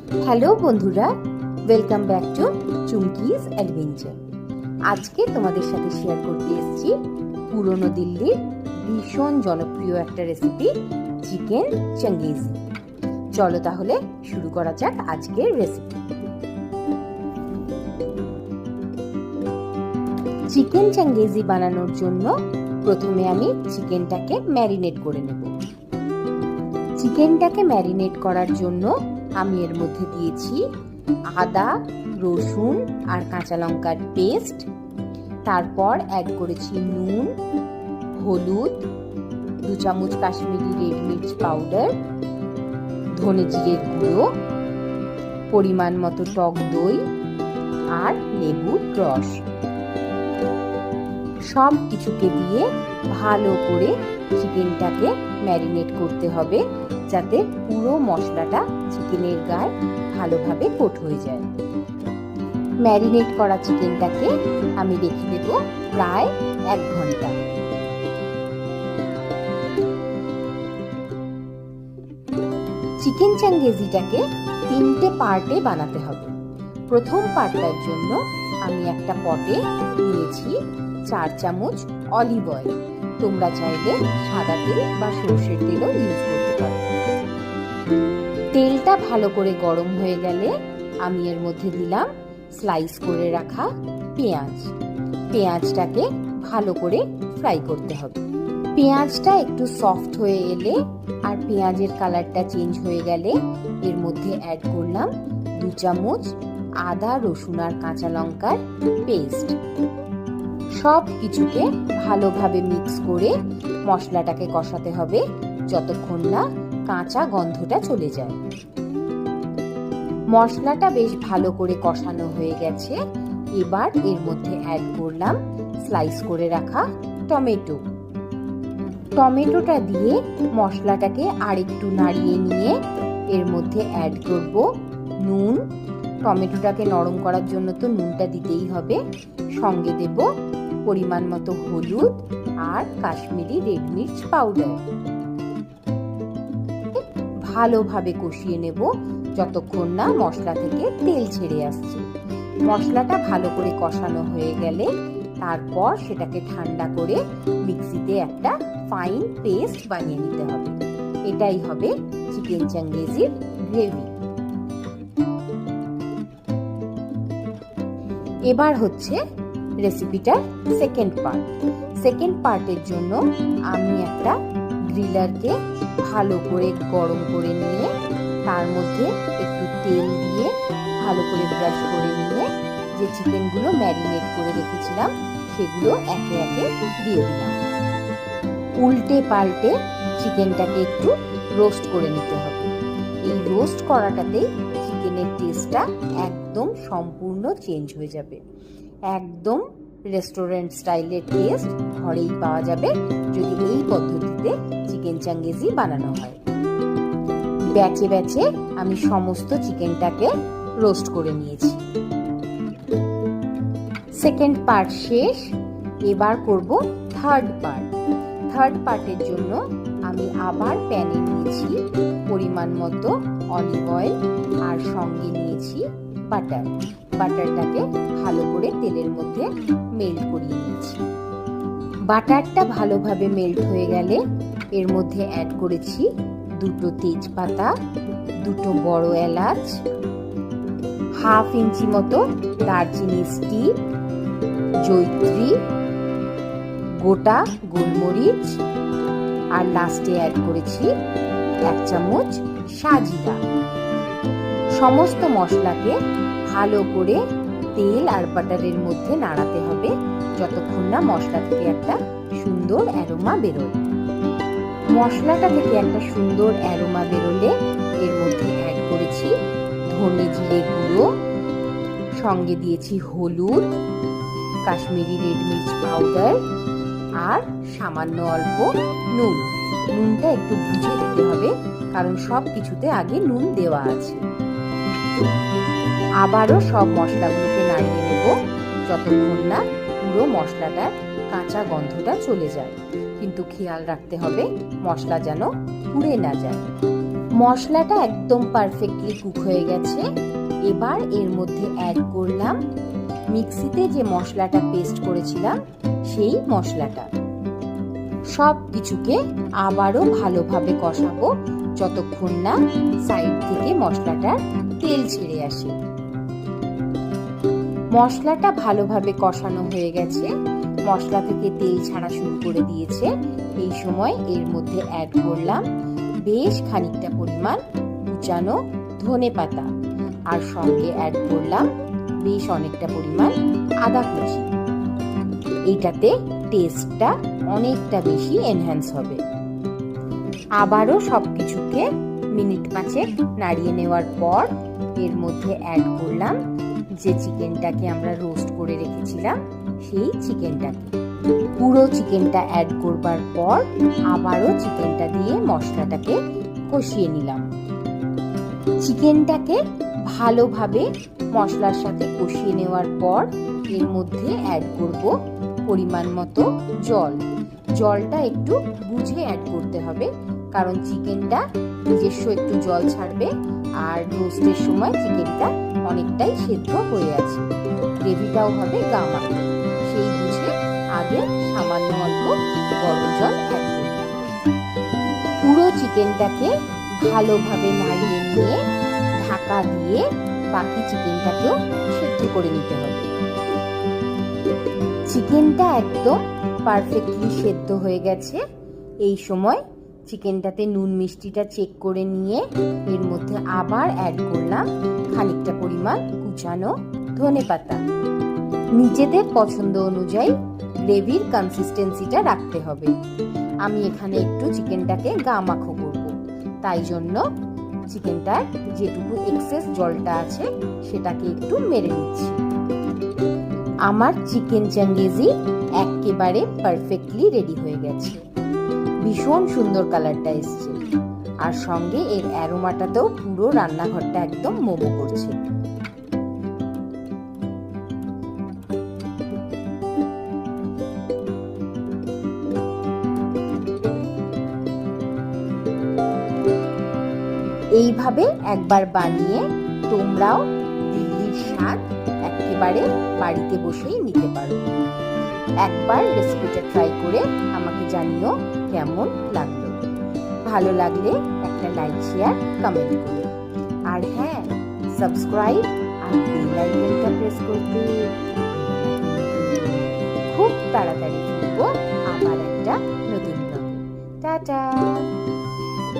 Hello বন্ধুরা, welcome back to চুমকিজ adventure. আজকে তোমাদের সাথে শেয়ার করতে এসেছি পুরনো দিল্লির ভীষণ জনপ্রিয় একটা রেসিপি, চিকেন চাঙ্গেজি। চলো তাহলে শুরু করা যাক আজকের রেসিপি। চিকেন চাঙ্গেজি বানানোর জন্য প্রথমে আমি চিকেনটাকে ম্যারিনেট করে নেব। চিকেনটাকে ম্যারিনেট করার জন্য আমি এর মধ্যে দিয়েছি আদা, রসুন আর কাঁচা লঙ্কার পেস্ট। তারপর অ্যাড করেছি নুন, হলুদ, 2 চামচ কাশ্মীরি রেড মির্চ পাউডার, ধনে জিরের গুঁড়ো, পরিমাণ মতো টক দই আর লেবুর রস। সব কিছুকে দিয়ে ভালো করে চিকেনটাকে ম্যারিনেট করতে হবে, যাতে পুরো মশলাটা চিকেনের গায়ে ভালোভাবে কোট হয়ে যায়। ম্যারিনেট করা চিকেনটাকে আমি রেখে দেব প্রায় 1 ঘন্টা। চিকেন চাঙ্গেজিটাকে 3টে পার্টে বানাতে হবে। প্রথম পার্টটার জন্য আমি একটা পটে নিয়েছি 4 চামচ অলিভ অয়েল। তোমরা চাইলে সাদা তেল বা সরষের তেলও ইউজ করতে পারো। তেলটা ভালো করে গরম হয়ে গেলে আমি এর মধ্যে দিলাম স্লাইস করে রাখা পেঁয়াজ। পেঁয়াজটাকে ভালো করে ফ্রাই করতে হবে। পেঁয়াজটা একটু সফট হয়ে এলে আর পেঁয়াজের কালারটা চেঞ্জ হয়ে গেলে এর মধ্যে অ্যাড করলাম 2 চামচ আদা, রসুন আর কাঁচা লঙ্কার পেস্ট। সব কিছুকে ভালোভাবে মিক্স করে মশলাটাকে কষাতে হবে যতক্ষণ না কাঁচা গন্ধটা চলে যায়। মশলাটা বেশ ভালো করে কষানো হয়ে গেছে। এবার এর মধ্যে অ্যাড করলাম স্লাইস করে রাখা টমেটো। টমেটোটা দিয়ে মশলাটাকে আরেকটু নাড়িয়ে নিয়ে এর মধ্যে অ্যাড করব নুন। টমেটোটাকে নরম করার জন্য তো নুনটা দিতেই হবে। সঙ্গে দেব পরিমাণ মতো হলুদ আর কাশ্মীরি রেড মির্চ পাউডার। ভালোভাবে কষিয়ে নেব যতক্ষণ না মশলা থেকে তেল ছেড়ে আসছে। মশলাটা ভালো করে কষানো হয়ে গেলে তারপর সেটাকে ঠান্ডা করে মিক্সিতে একটা ফাইন পেস্ট বানিয়ে নিতে হবে। এটাই হবে চিকেন চাঙ্গেজির গ্রেভি। এবার হচ্ছে রেসিপিটার সেকেন্ড পার্ট। সেকেন্ড পার্টের জন্য আমি একটা গ্রিলারকে ভালো করে গরম করে নিয়ে তার মধ্যে একটু তেল দিয়ে ভালো করে ব্রাশ করে নিয়ে যে চিকেনগুলো ম্যারিনেট করে রেখেছিলাম সেগুলো একে একে দিয়ে দিলাম। উল্টে পাল্টে চিকেনটাকে একটু রোস্ট করে নিতে হবে। এই রোস্ট করাটাতেই চিকেনের টেস্টটা একদম সম্পূর্ণ চেঞ্জ হয়ে যাবে। একদম রেস্টুরেন্ট স্টাইলের টেস্ট ঘরেই পাওয়া যাবে যদি এই পদ্ধতিতে চিকেন চাঙ্গেজি বানানো হয়। ব্যাচে ব্যাচে আমি সমস্ত চিকেনটাকে রোস্ট করে নিয়েছি। সেকেন্ড পার্ট শেষ। এবার করব থার্ড পার্ট। থার্ড পার্টের জন্য আমি আবার প্যানে নিয়েছি পরিমাণ মতো অলিভ অয়েল আর সঙ্গে নিয়েছি বাটার। বাটারটাকে ভালো করে তেলের মধ্যে মেল্ট করিয়ে নিয়েছি। বাটারটা ভালোভাবে মেল্ট হয়ে গেলে এর মধ্যে অ্যাড করেছি 2টো তেজপাতা, 2টো বড় এলাচ, 1/2 ইঞ্চি মতো দারচিনি স্টিক, জয়িত্রী, গোটা গোলমরিচ আর লাস্টে অ্যাড করেছি 1 চামচ সাজিরা। সমস্ত মশলাকে ভালো করে তেল আর বাটারের মধ্যে নাড়াতে হবে যতক্ষণ না মশলা থেকে একটা সুন্দর অ্যারোমা বেরোয়। মশলাটা থেকে একটা সুন্দর অ্যারোমা বেরোলে এর মধ্যে অ্যাড করেছি ধনে জিরে গুঁড়ো, সঙ্গে দিয়েছি হলুদ, কাশ্মীরি রেড মির্চ পাউডার আর সামান্য অল্প নুন। নুনটা একটু বুঝে দিতে হবে কারণ সব কিছুতে আগে নুন দেওয়া আছে। আবারও সব মশলাগুলোকে নাড়িয়ে নেব যতক্ষণ না পুরো মশলাটার কাঁচা গন্ধটা চলে যায়। কিন্তু খেয়াল রাখতে হবে মশলা যেন পুড়ে না যায়। মশলাটা একদম পারফেক্টলি কুক হয়ে গেছে। এবার এর মধ্যে অ্যাড করলাম মিক্সিতে যে মশলাটা পেস্ট করেছিলাম সেই মশলাটা। সব কিছুকে আবারও ভালোভাবে কষাবো যতক্ষণ না সাইড থেকে মশলাটার তেল ছেড়ে আসে। মশলাটা ভালোভাবে কষানো হয়ে গেছে, মশলা থেকে তেল ছাড়া শুরু করে দিয়েছে। এই সময় এর মধ্যে অ্যাড করলাম বেশ খানিকটা পরিমাণ কুচানো ধনেপাতা, আর সঙ্গে অ্যাড করলাম বেশ অনেকটা পরিমাণ আদা কুচি। এইটাতে টেস্টটা অনেকটা বেশি এনহ্যান্স হবে। আবারও সবকিছুকে মিনিট 5 নাড়িয়ে নেওয়ার পর এর মধ্যে অ্যাড করলাম যে চিকেনটাকে আমরা রোস্ট করে রেখেছিলাম সেই চিকেনটাকে। পুরো চিকেনটা অ্যাড করবার পর আবারও চিকেনটা দিয়ে মশলাটাকে কষিয়ে নিলাম। চিকেনটাকে ভালোভাবে মশলার সাথে কষিয়ে নেওয়ার পর এর মধ্যে অ্যাড করব পরিমাণ মতো জল। জলটা একটু বুঝে অ্যাড করতে হবে, কারণ চিকেনটা নিজস্ব একটু জল ছাড়বে, আর রোস্টের সময় চিকেনটা অনেকটাই সেদ্ধ হয়ে আছে, গ্রেভিটাও হবে গামাখা। সেই বুঝে আগে সামান্য অল্প গরম জল অ্যাড করলাম। পুরো চিকেনটাকে ভালোভাবে নাড়িয়ে নিয়ে ঢাকা দিয়ে বাকি চিকেনটাকেও সেদ্ধ করে নিতে হবে। চিকেনটা একদম পারফেক্টলি সেদ্ধ হয়ে গেছে। এই সময় চিকেনটাতে নুন মিষ্টিটা চেক করে নিয়ে এর মধ্যে আবার অ্যাড করলাম খানিকটা পরিমাণ কুচানো ধনেপাতা। নিজেদের পছন্দ অনুযায়ী গ্রেভির কনসিস্টেন্সিটা রাখতে হবে। আমি এখানে একটু চিকেনটাকে গামাখো করব, তাই জন্য চিকেনটার যেটুকু এক্সেস জলটা আছে সেটাকে একটু মেরে নিচ্ছি। আমার চিকেন চাঙ্গেজি একেবারে পারফেক্টলি রেডি হয়ে গেছে। ভীষণ সুন্দর কালারটা এসছে, আর সঙ্গে এর অ্যারোমাটাতেও পুরো রান্নাঘরটা একদম মোমো করছে। এইভাবে একবার বানিয়ে তোমরাও দিল্লির স্বাদ একেবারে বাড়িতে বসেই নিতে পারো। একবার রেসিপিটা ট্রাই করে আমাকে জানিও কেমন লাগলো। ভালো লাগলে একটা লাইক, শেয়ার, কমেন্ট করো। আর হ্যাঁ, সাবস্ক্রাইব আর বেল আইকনটা প্রেস করতে। খুব তাড়াতাড়ি ফিরবো আবার একটা নতুন ব্লগে। টাটা।